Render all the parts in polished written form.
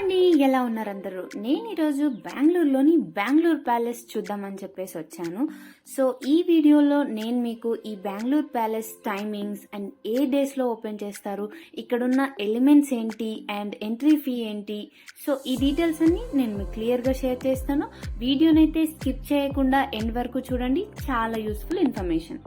అండి, ఎలా ఉన్నారు అందరూ? నేను ఈరోజు బెంగళూరులోని బెంగళూరు ప్యాలెస్ చూద్దామని చెప్పేసి వచ్చాను. సో ఈ వీడియోలో నేను మీకు ఈ బెంగళూరు ప్యాలెస్ టైమింగ్స్ అండ్ ఏ డేస్లో ఓపెన్ చేస్తారు, ఇక్కడున్న ఎలిమెంట్స్ ఏంటి అండ్ ఎంట్రీ ఫీ ఏంటి, సో ఈ డీటెయిల్స్ అన్ని నేను మీకు క్లియర్గా షేర్ చేస్తాను. వీడియోనైతే స్కిప్ చేయకుండా ఎండ్ వరకు చూడండి, చాలా యూస్ఫుల్ ఇన్ఫర్మేషన్.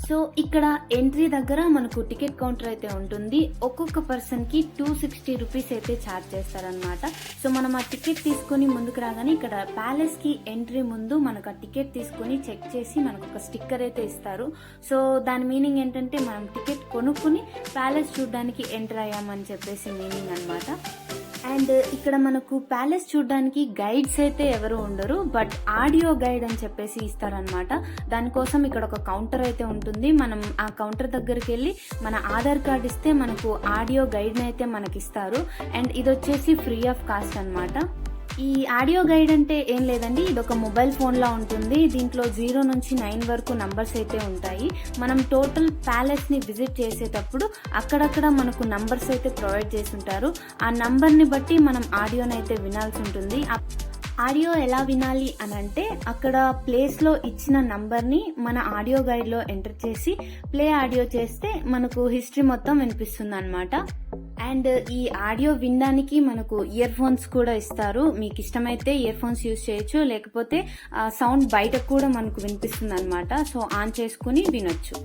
సో ఇక్కడ ఎంట్రీ దగ్గర మనకు టికెట్ కౌంటర్ అయితే ఉంటుంది. ఒక్కొక్క పర్సన్ కి 260 రూపీస్ అయితే ఛార్జ్ చేస్తారనమాట. సో మనం ఆ టికెట్ తీసుకుని ముందుకు రాగానే ఇక్కడ ప్యాలెస్ కి ఎంట్రీ ముందు మనకు ఆ టికెట్ తీసుకుని చెక్ చేసి మనకు ఒక స్టిక్కర్ అయితే ఇస్తారు. సో దాని మీనింగ్ ఏంటంటే మనం టికెట్ కొనుక్కుని ప్యాలెస్ చూడడానికి ఎంటర్ అయ్యామని చెప్పేసి మీనింగ్ అనమాట. అండ్ ఇక్కడ మనకు ప్యాలెస్ చూడడానికి గైడ్స్ అయితే ఎవరు ఉండరు, బట్ ఆడియో గైడ్ అని చెప్పేసి ఇస్తారనమాట. దానికోసం ఇక్కడ ఒక కౌంటర్ అయితే ఉంటుంది. మనం ఆ కౌంటర్ దగ్గరికి వెళ్ళి మన ఆధార్ కార్డ్ ఇస్తే మనకు ఆడియో గైడ్ని అయితే మనకి ఇస్తారు. అండ్ ఇది వచ్చేసి ఫ్రీ ఆఫ్ కాస్ట్ అనమాట. ఈ ఆడియో గైడ్ అంటే ఏం లేదండి, ఇది ఒక మొబైల్ ఫోన్ లా ఉంటుంది. దీంట్లో 0 నుంచి 9 వరకు నంబర్స్ అయితే ఉంటాయి. మనం టోటల్ ప్యాలెస్ ని విజిట్ చేసేటప్పుడు అక్కడక్కడ మనకు నంబర్స్ అయితే ప్రొవైడ్ చేసి ఉంటారు. ఆ నంబర్ ని బట్టి మనం ఆడియోని అయితే వినాల్సి ఉంటుంది. ఆడియో ఎలా వినాలి అని అంటే అక్కడ ప్లేస్ లో ఇచ్చిన నంబర్ ని మన ఆడియో గైడ్ లో ఎంటర్ చేసి ప్లే ఆడియో చేస్తే మనకు హిస్టరీ మొత్తం వినిపిస్తుంది అనమాట. అండ్ ఈ ఆడియో వినడానికి మనకు ఇయర్ ఫోన్స్ కూడా ఇస్తారు. మీకు ఇష్టమైతే ఇయర్ ఫోన్స్ యూజ్ చేయొచ్చు, లేకపోతే సౌండ్ బయటకు కూడా మనకు వినిపిస్తుంది అనమాట. సో ఆన్ చేసుకుని వినొచ్చు.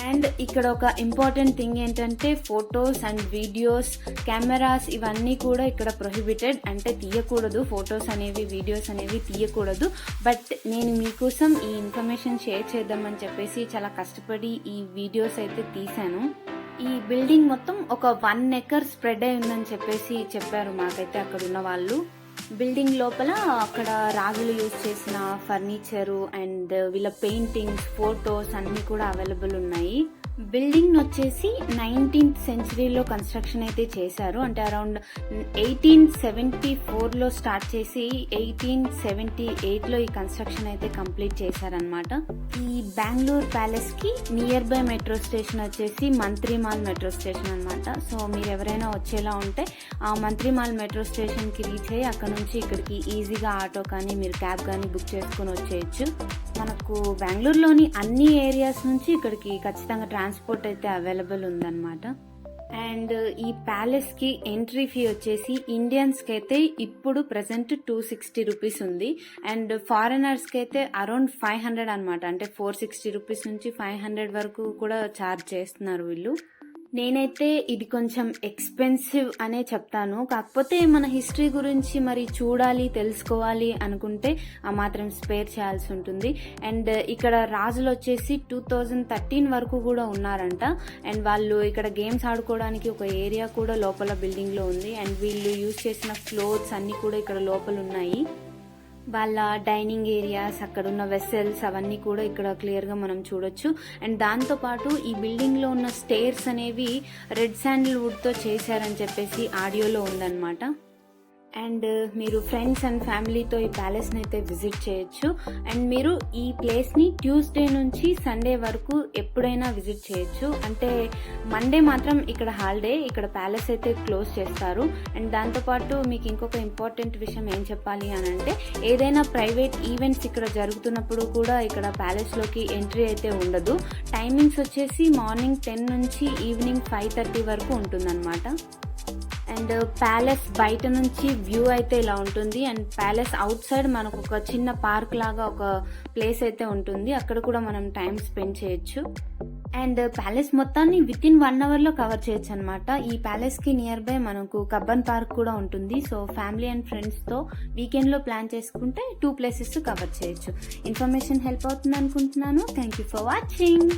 అండ్ ఇక్కడ ఒక ఇంపార్టెంట్ థింగ్ ఏంటంటే ఫొటోస్ అండ్ వీడియోస్, కెమెరాస్ ఇవన్నీ కూడా ఇక్కడ ప్రొహిబిటెడ్, అంటే తీయకూడదు. ఫొటోస్ అనేవి, వీడియోస్ అనేవి తీయకూడదు. బట్ నేను మీకోసం ఈ ఇన్ఫర్మేషన్ షేర్ చేద్దామని చెప్పేసి చాలా కష్టపడి ఈ వీడియోస్ అయితే తీశాను. ఈ బిల్డింగ్ మొత్తం ఒక 1 ఎకర్ స్ప్రెడ్ అయి ఉందని చెప్పేసి చెప్పారు మాకైతే అక్కడ ఉన్న వాళ్ళు. బిల్డింగ్ లోపల అక్కడ రాజులు యూజ్ చేసిన ఫర్నిచరు అండ్ వీళ్ళ పెయింటింగ్స్, ఫోటోస్ అన్ని కూడా అవైలబుల్ ఉన్నాయి. బిల్డింగ్ వచ్చేసి 19th సెంచరీలో కన్స్ట్రక్షన్ అయితే చేశారు. అంటే అరౌండ్ 1874లో స్టార్ట్ చేసి 1878లో ఈ కన్స్ట్రక్షన్ అయితే కంప్లీట్ చేశారనమాట. ఈ బెంగళూరు ప్యాలెస్ కి నియర్ బై మెట్రో స్టేషన్ వచ్చేసి మంత్రిమాల్ మెట్రో స్టేషన్ అనమాట. సో మీరు ఎవరైనా వచ్చేలా ఉంటే ఆ మంత్రిమాల్ మెట్రో స్టేషన్ కి రీచ్ అయ్యి అక్కడ నుంచి ఇక్కడికి ఈజీగా ఆటో కానీ మీరు క్యాబ్ కానీ బుక్ చేసుకుని వచ్చేయచ్చు. మనకు బెంగళూరులోని అన్ని ఏరియాస్ నుంచి ఇక్కడికి ఖచ్చితంగా ట్రాన్స్పోర్ట్ అయితే అవైలబుల్ ఉందన్నమాట. అండ్ ఈ ప్యాలెస్ కి ఎంట్రీ ఫీ వచ్చేసి ఇండియన్స్ కి అయితే ఇప్పుడు ప్రెసెంట్ 260 రూపీస్ ఉంది. అండ్ ఫారినర్స్ కి అయితే అరౌండ్ 500 అనమాట. అంటే 460 రూపీస్ నుంచి 500 వరకు కూడా ఛార్జ్ చేస్తున్నారు వీళ్ళు. నేనైతే ఇది కొంచెం ఎక్స్పెన్సివ్ అనే చెప్తాను. కాకపోతే మన హిస్టరీ గురించి మరి చూడాలి, తెలుసుకోవాలి అనుకుంటే ఆ మాత్రం స్పేర్ చేయాల్సి ఉంటుంది. అండ్ ఇక్కడ రాజులు వచ్చేసి 2013 వరకు కూడా ఉన్నారంట. అండ్ వాళ్ళు ఇక్కడ గేమ్స్ ఆడుకోవడానికి ఒక ఏరియా కూడా లోపల బిల్డింగ్ లో ఉంది. అండ్ వీళ్ళు యూజ్ చేసిన క్లోత్స్ అన్ని కూడా ఇక్కడ లోపల ఉన్నాయి. వాళ్ళ డైనింగ్ ఏరియాస్, అక్కడున్న వెసెల్స్ అవన్నీ కూడా ఇక్కడ క్లియర్ గా మనం చూడొచ్చు. అండ్ దాంతో పాటు ఈ బిల్డింగ్ లో ఉన్న స్టేర్స్ అనేవి రెడ్ శాండిల్వుడ్ తో చేశారని చెప్పేసి ఆడియోలో ఉందన్నమాట. అండ్ మీరు ఫ్రెండ్స్ అండ్ ఫ్యామిలీతో ఈ ప్యాలెస్ని అయితే విజిట్ చేయొచ్చు. అండ్ మీరు ఈ ప్లేస్ని ట్యూస్డే నుంచి సండే వరకు ఎప్పుడైనా విజిట్ చేయొచ్చు. అంటే మండే మాత్రం ఇక్కడ హాలిడే, ఇక్కడ ప్యాలెస్ అయితే క్లోజ్ చేస్తారు. అండ్ దాంతోపాటు మీకు ఇంకొక ఇంపార్టెంట్ విషయం ఏం చెప్పాలి అని అంటే ఏదైనా ప్రైవేట్ ఈవెంట్స్ ఇక్కడ జరుగుతున్నప్పుడు కూడా ఇక్కడ ప్యాలెస్లోకి ఎంట్రీ అయితే ఉండదు. టైమింగ్స్ వచ్చేసి మార్నింగ్ 10 నుంచి ఈవినింగ్ 5:30 వరకు ఉంటుందన్నమాట. అండ్ ప్యాలెస్ బయట నుంచి వ్యూ అయితే ఇలా ఉంటుంది. అండ్ ప్యాలెస్ అవుట్ సైడ్ మనకు ఒక చిన్న పార్క్ లాగా ఒక ప్లేస్ అయితే ఉంటుంది, అక్కడ కూడా మనం టైం స్పెండ్ చేయొచ్చు. అండ్ ప్యాలెస్ మొత్తాన్ని వితిన్ 1 అవర్ లో కవర్ చేయొచ్చు అనమాట. ఈ ప్యాలెస్ కి నియర్ బై మనకు కబ్బన్ పార్క్ కూడా ఉంటుంది. సో ఫ్యామిలీ అండ్ ఫ్రెండ్స్ తో వీకెండ్ లో ప్లాన్ చేసుకుంటే 2 ప్లేసెస్ కవర్ చేయొచ్చు. ఇన్ఫర్మేషన్ హెల్ప్ అవుతుంది అనుకుంటున్నాను. Thank you for watching.